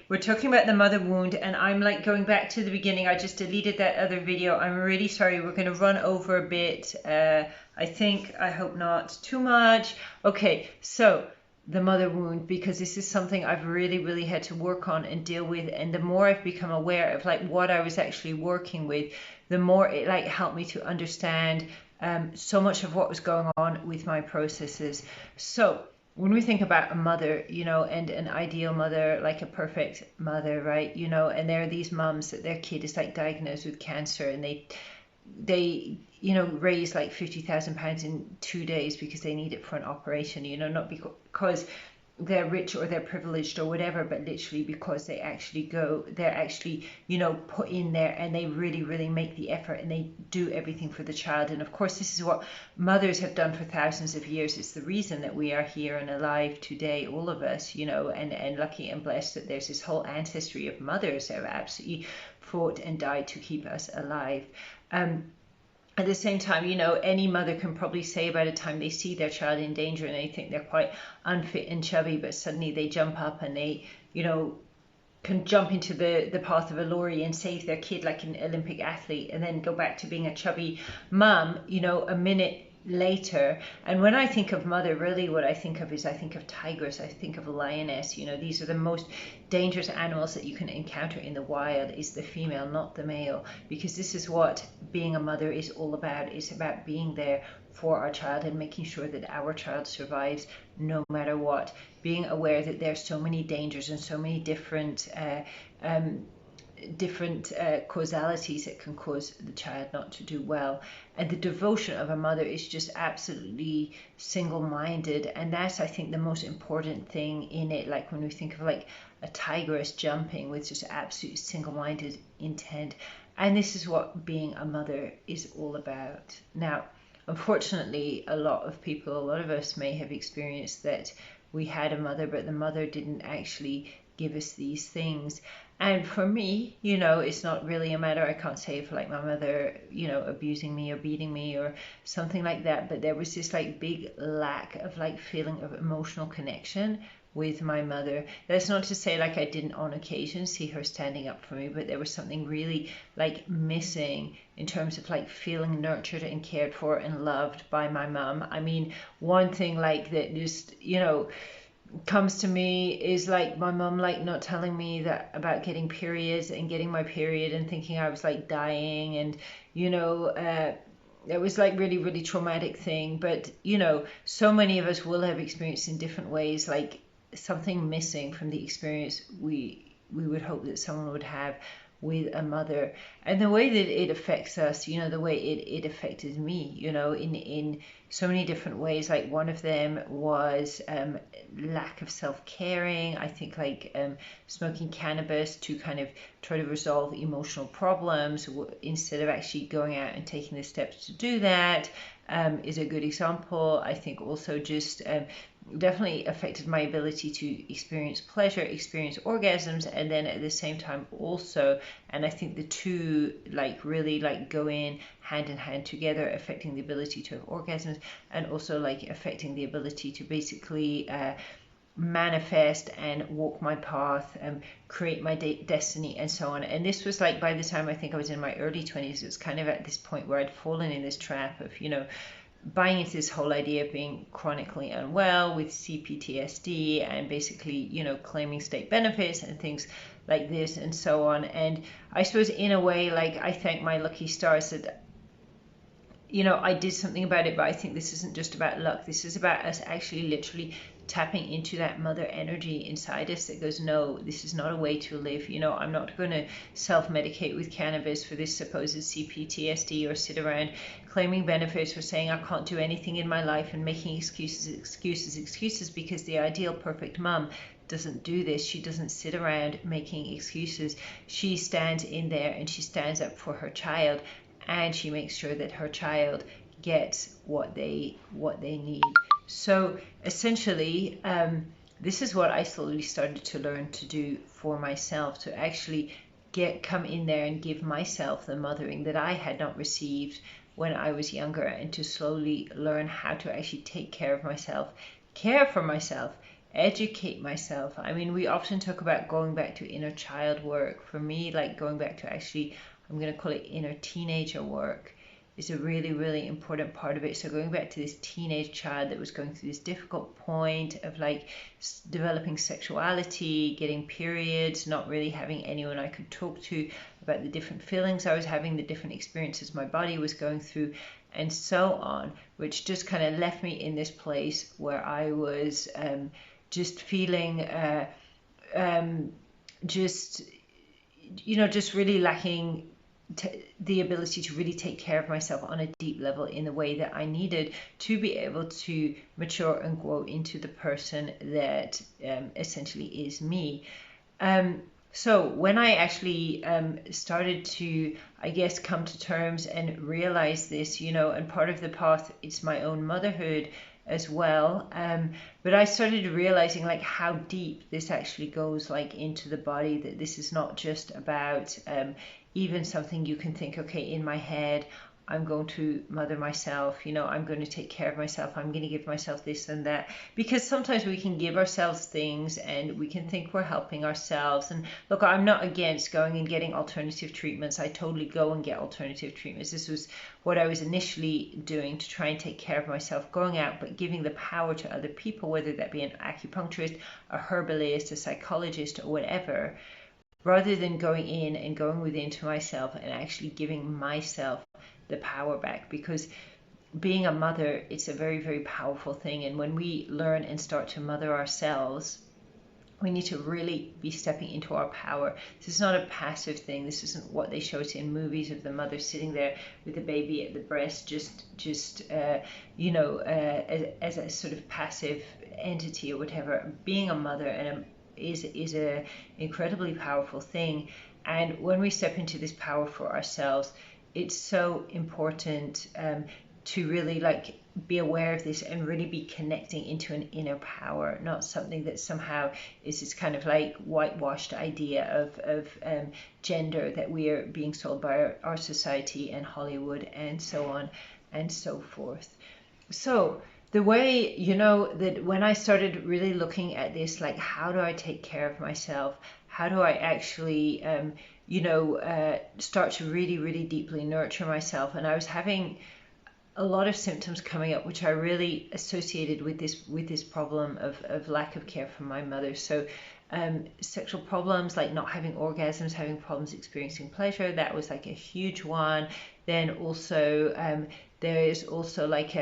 we're talking about the mother wound, and I'm like going back to the beginning. I just deleted that other video. I'm really sorry. We're going to run over a bit. I hope not too much. Okay, so the mother wound, because this is something I've really had to work on and deal with, and the more I've become aware of like what I was actually working with, the more it like helped me to understand so much of what was going on with my processes. So when we think about a mother, you know, and an ideal mother, like a perfect mother, right, you know, and there are these mums that their kid is like diagnosed with cancer, and they you know raise like £50,000 in 2 days because they need it for an operation, you know, not because they're rich or they're privileged or whatever, but literally because they're actually, you know, put in there, and they really make the effort, and they do everything for the child. And of course, this is what mothers have done for thousands of years. It's the reason that we are here and alive today, all of us, you know, and lucky and blessed that there's this whole ancestry of mothers that have absolutely fought and died to keep us alive. At the same time, you know, any mother can probably say by the time they see their child in danger and they think they're quite unfit and chubby, but suddenly they jump up and they, you know, can jump into the path of a lorry and save their kid like an Olympic athlete, and then go back to being a chubby mum, you know, a minute later. And when I think of mother, really what I think of is I think of tigress, I think of a lioness. You know, these are the most dangerous animals that you can encounter in the wild, is the female, not the male, because this is what being a mother is all about. It's about being there for our child and making sure that our child survives no matter what, being aware that there's so many dangers and so many different causalities that can cause the child not to do well. And the devotion of a mother is just absolutely single-minded, and that's, I think, the most important thing in it. Like when we think of like a tigress jumping with just absolute single-minded intent, and this is what being a mother is all about. Now, unfortunately, a lot of us may have experienced that we had a mother, but the mother didn't actually give us these things. And for me, you know, it's not really a matter, I can't say for like my mother, you know, abusing me or beating me or something like that, but there was this like big lack of like feeling of emotional connection with my mother. That's not to say like I didn't on occasion see her standing up for me, but there was something really like missing in terms of like feeling nurtured and cared for and loved by my mum. I mean, one thing like that just, you know, comes to me is like my mum like not telling me that about getting periods and getting my period and thinking I was like dying, and you know, it was like really traumatic thing. But you know, so many of us will have experienced in different ways like something missing from the experience we would hope that someone would have with a mother. And the way that it affects us, you know, the way it affected me, you know, in so many different ways. Like one of them was lack of self-caring. I think like smoking cannabis to kind of try to resolve emotional problems instead of actually going out and taking the steps to do that is a good example. I think also just definitely affected my ability to experience pleasure, experience orgasms, and then at the same time also, and I think the two like really like go in hand together, affecting the ability to have orgasms and also like affecting the ability to basically manifest and walk my path and create my destiny and so on. And this was like by the time I think I was in my early 20s, it was kind of at this point where I'd fallen in this trap of, you know, buying into this whole idea of being chronically unwell with CPTSD and basically, you know, claiming state benefits and things like this and so on. And I suppose in a way, like I thank my lucky stars that, you know, I did something about it. But I think this isn't just about luck. This is about us actually literally tapping into that mother energy inside us that goes, no, this is not a way to live. You know, I'm not going to self-medicate with cannabis for this supposed CPTSD or sit around claiming benefits or saying I can't do anything in my life and making excuses, because the ideal perfect mum doesn't do this. She doesn't sit around making excuses. She stands in there and she stands up for her child, and she makes sure that her child gets what they need. So essentially, this is what I slowly started to learn to do for myself, to actually come in there and give myself the mothering that I had not received when I was younger, and to slowly learn how to actually take care of myself, care for myself, educate myself. I mean, we often talk about going back to inner child work. For me, like going back to actually, I'm going to call it inner teenager work, is a really, really important part of it. So going back to this teenage child that was going through this difficult point of like developing sexuality, getting periods, not really having anyone I could talk to about the different feelings I was having, the different experiences my body was going through, and so on, which just kind of left me in this place where I was just feeling just, just really lacking the ability to really take care of myself on a deep level in the way that I needed to be able to mature and grow into the person that essentially is me. So when I actually started to, I guess, come to terms and realize this, and part of the path, it's my own motherhood as well. But I started realizing like how deep this actually goes like into the body, that this is not just about even something you can think, okay, in my head, I'm going to mother myself, I'm going to take care of myself, I'm going to give myself this and that. Because sometimes we can give ourselves things and we can think we're helping ourselves. And look, I'm not against going and getting alternative treatments. I totally go and get alternative treatments. This was what I was initially doing to try and take care of myself, going out, but giving the power to other people, whether that be an acupuncturist, a herbalist, a psychologist, or whatever, rather than going in and going within to myself and actually giving myself the power back. Because being a mother, it's a very, very powerful thing. And when we learn and start to mother ourselves, we need to really be stepping into our power. This is not a passive thing. This isn't what they show us in movies of the mother sitting there with the baby at the breast, as a sort of passive entity or whatever. Being a mother is a incredibly powerful thing. And when we step into this power for ourselves, it's so important to really like be aware of this and really be connecting into an inner power, not something that somehow is this kind of like whitewashed idea of gender that we are being sold by our society and Hollywood and so on and so forth. So the way, that when I started really looking at this, like, how do I take care of myself? How do I actually, start to really, really deeply nurture myself? And I was having a lot of symptoms coming up, which I really associated with this problem of lack of care from my mother. So sexual problems, like not having orgasms, having problems experiencing pleasure, that was like a huge one. Then also there is also like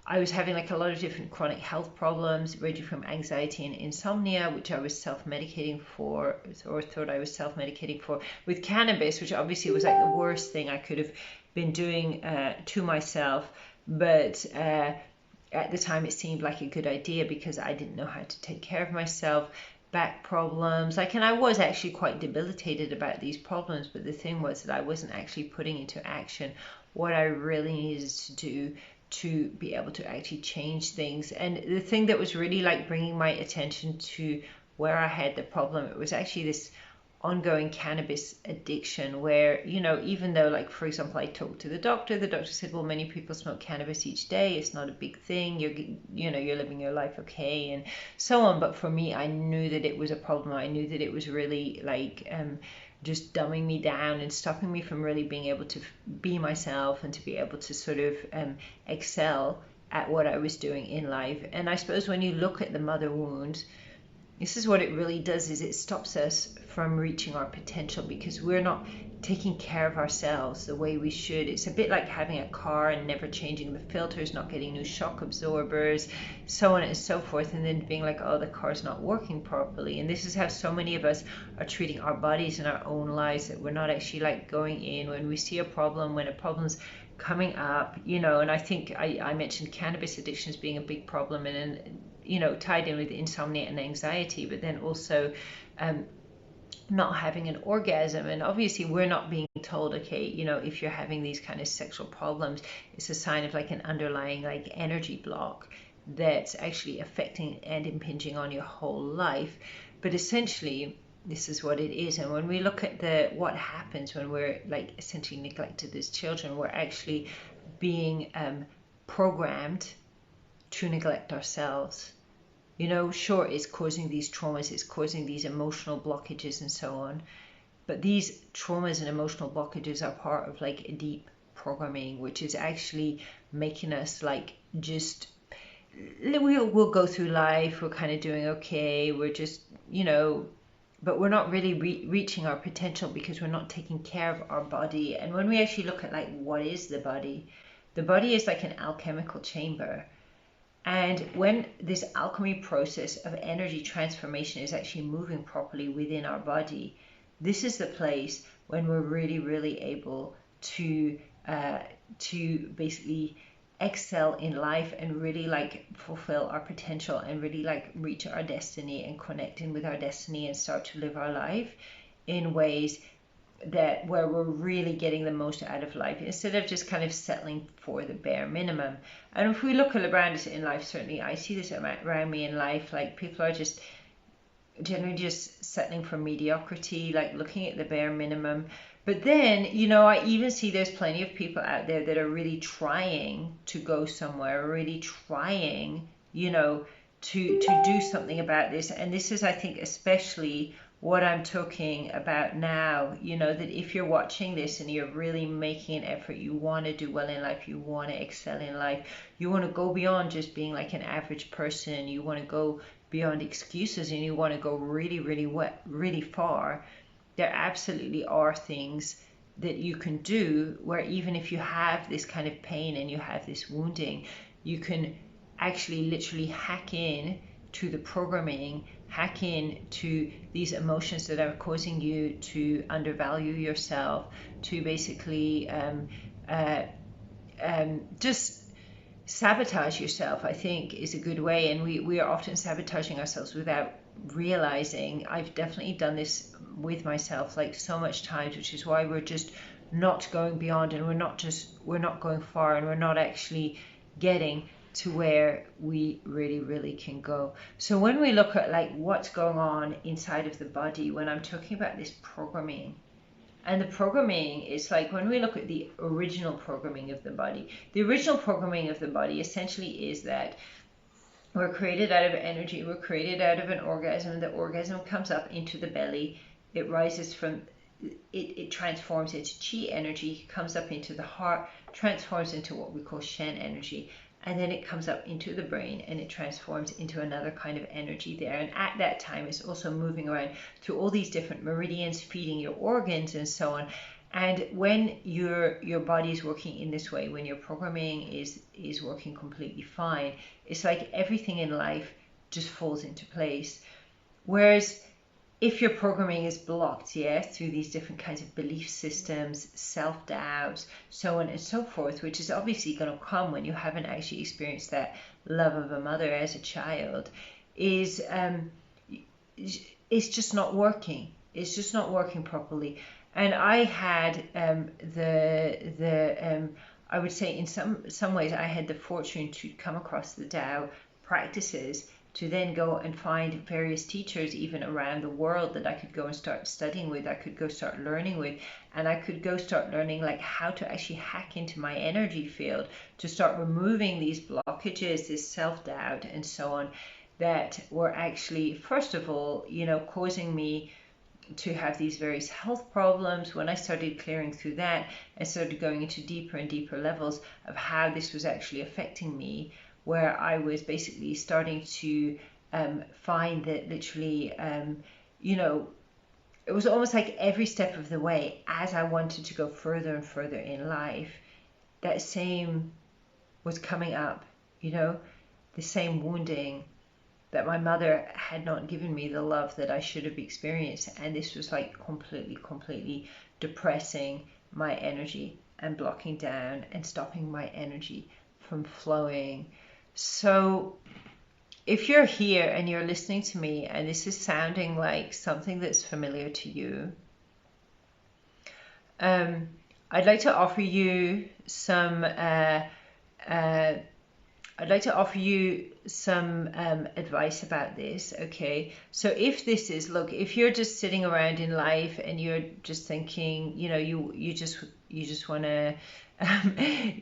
I was having like a lot of different chronic health problems ranging from anxiety and insomnia, which I was self-medicating for, or thought I was self-medicating for, with cannabis, which obviously was like the worst thing I could have been doing to myself. But at the time it seemed like a good idea because I didn't know how to take care of myself. Back problems, and I was actually quite debilitated about these problems, but the thing was that I wasn't actually putting into action what I really needed to do to be able to actually change things. And the thing that was really like bringing my attention to where I had the problem, it was actually this ongoing cannabis addiction where, even though, like, for example, I talked to the doctor said, well, many people smoke cannabis each day, it's not a big thing, you're living your life okay, and so on. But for me, I knew that it was a problem. I knew that it was really like just dumbing me down and stopping me from really being able to be myself and to be able to sort of excel at what I was doing in life. And I suppose when you look at the mother wound, this is what it really does, is it stops us from reaching our potential because we're not taking care of ourselves the way we should. It's a bit like having a car and never changing the filters, not getting new shock absorbers, so on and so forth, and then being like, oh, the car's not working properly. And this is how so many of us are treating our bodies and our own lives, that we're not actually like going in when we see a problem, when a problem's coming up, and I think I mentioned cannabis addiction as being a big problem, and tied in with insomnia and anxiety, but then also not having an orgasm. And obviously we're not being told, okay, if you're having these kind of sexual problems, it's a sign of like an underlying like energy block that's actually affecting and impinging on your whole life. But essentially this is what it is. And when we look at what happens when we're like essentially neglected as children, we're actually being programmed to neglect ourselves. You know, sure, it's causing these traumas, it's causing these emotional blockages and so on. But these traumas and emotional blockages are part of like a deep programming, which is actually making us like just we'll go through life, we're kind of doing okay, we're just, you know, but we're not really reaching our potential because we're not taking care of our body. And when we actually look at like what is the body is like an alchemical chamber. And when this alchemy process of energy transformation is actually moving properly within our body, this is the place when we're really, really able to basically excel in life and really like fulfill our potential and really like reach our destiny and connect in with our destiny and start to live our life in ways that where we're really getting the most out of life instead of just kind of settling for the bare minimum. And if we look around us in life, certainly I see this around me in life, like people are just generally just settling for mediocrity, like looking at the bare minimum. But then, you know, I even see there's plenty of people out there that are really trying to go somewhere, really trying, you know, to do something about this. And this is, I think, especially what I'm talking about now, you know, that if you're watching this and you're really making an effort, you want to do well in life, you want to excel in life, you want to go beyond just being like an average person, you want to go beyond excuses and you want to go really, really far, there absolutely are things that you can do where even if you have this kind of pain and you have this wounding, you can actually literally hack in to the programming, hack in to these emotions that are causing you to undervalue yourself, to basically just sabotage yourself, I think, is a good way. And we are often sabotaging ourselves without realizing. I've definitely done this with myself like so much times, which is why we're just not going beyond and we're not going far and we're not actually getting to where we really, really can go. So when we look at like what's going on inside of the body, when I'm talking about this programming, and the programming is like when we look at the original programming of the body, the original programming of the body essentially is that we're created out of energy, we're created out of an orgasm. The orgasm comes up into the belly, it rises from it transforms into chi energy, comes up into the heart, transforms into what we call Shen energy, and then it comes up into the brain and it transforms into another kind of energy there. And at that time, it's also moving around through all these different meridians, feeding your organs and so on. And when your body is working in this way, when your programming is working completely fine, it's like everything in life just falls into place. Whereas if your programming is blocked, yeah, through these different kinds of belief systems, self-doubt, so on and so forth, which is obviously going to come when you haven't actually experienced that love of a mother as a child, is it's just not working. It's just not working properly. And I had I would say in some ways I had the fortune to come across the Tao practices, to then go and find various teachers even around the world that I could go and start studying with, I could go start learning with, and I could go start learning like how to actually hack into my energy field, to start removing these blockages, this self-doubt and so on, that were actually, first of all, you know, causing me to have these various health problems. When I started clearing through that, I started going into deeper and deeper levels of how this was actually affecting me, where I was basically starting to find that literally, you know, it was almost like every step of the way, as I wanted to go further and further in life, that same was coming up, you know, the same wounding, that my mother had not given me the love that I should have experienced. And this was like completely depressing my energy and blocking down and stopping my energy from flowing. So if you're here and you're listening to me and this is sounding like something that's familiar to you, I'd like to offer you some I'd like to offer you some advice about this. Okay, so if this is, look, if you're just sitting around in life and you're just thinking, you know, you just want to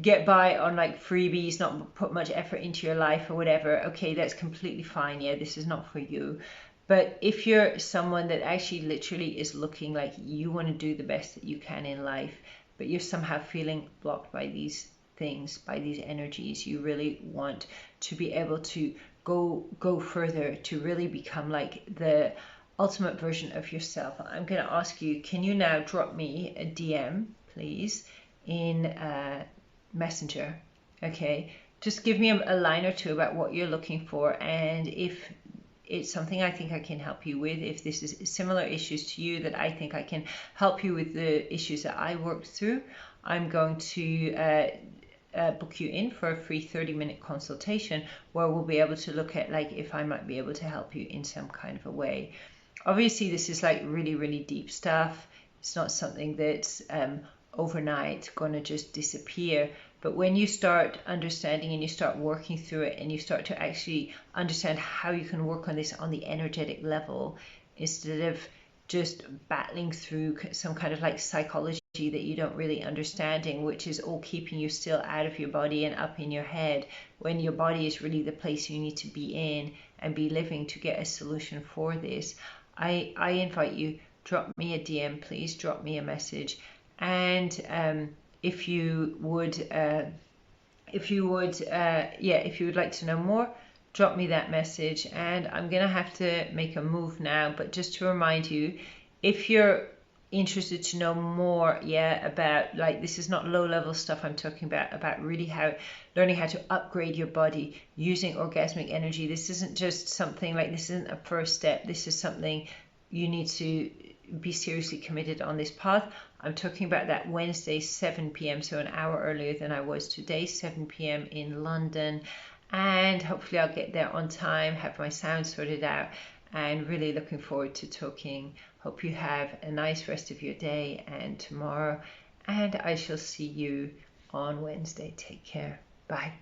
get by on like freebies, not put much effort into your life or whatever, okay, that's completely fine. Yeah, this is not for you. But if you're someone that actually literally is looking like you want to do the best that you can in life, but you're somehow feeling blocked by these things, by these energies, you really want to be able to go further, to really become like the ultimate version of yourself. I'm going to ask you, can you now drop me a DM, please, in Messenger? Okay, just give me a line or two about what you're looking for, and if it's something I think I can help you with, if this is similar issues to you that I think I can help you with the issues that I worked through, I'm going to book you in for a free 30-minute consultation where we'll be able to look at like if I might be able to help you in some kind of a way. Obviously this is like really, really deep stuff. It's not something that's overnight going to just disappear. But when you start understanding and you start working through it and you start to actually understand how you can work on this on the energetic level, instead of just battling through some kind of like psychology that you don't really understanding, which is all keeping you still out of your body and up in your head, when your body is really the place you need to be in and be living to get a solution for this. I invite you, drop me a DM, please drop me a message. And if you would if you would like to know more, drop me that message. And I'm gonna have to make a move now, but just to remind you, if you're interested to know more about, like, this is not low level stuff I'm talking about really learning how to upgrade your body using orgasmic energy. This isn't just something like, this isn't a first step, this is something you need to be seriously committed on this path. I'm talking about that Wednesday 7 p.m, so an hour earlier than I was today, 7 p.m. in London, and hopefully I'll get there on time, have my sound sorted out, and really looking forward to talking. Hope you have a nice rest of your day and tomorrow, and I shall see you on Wednesday. Take care. Bye.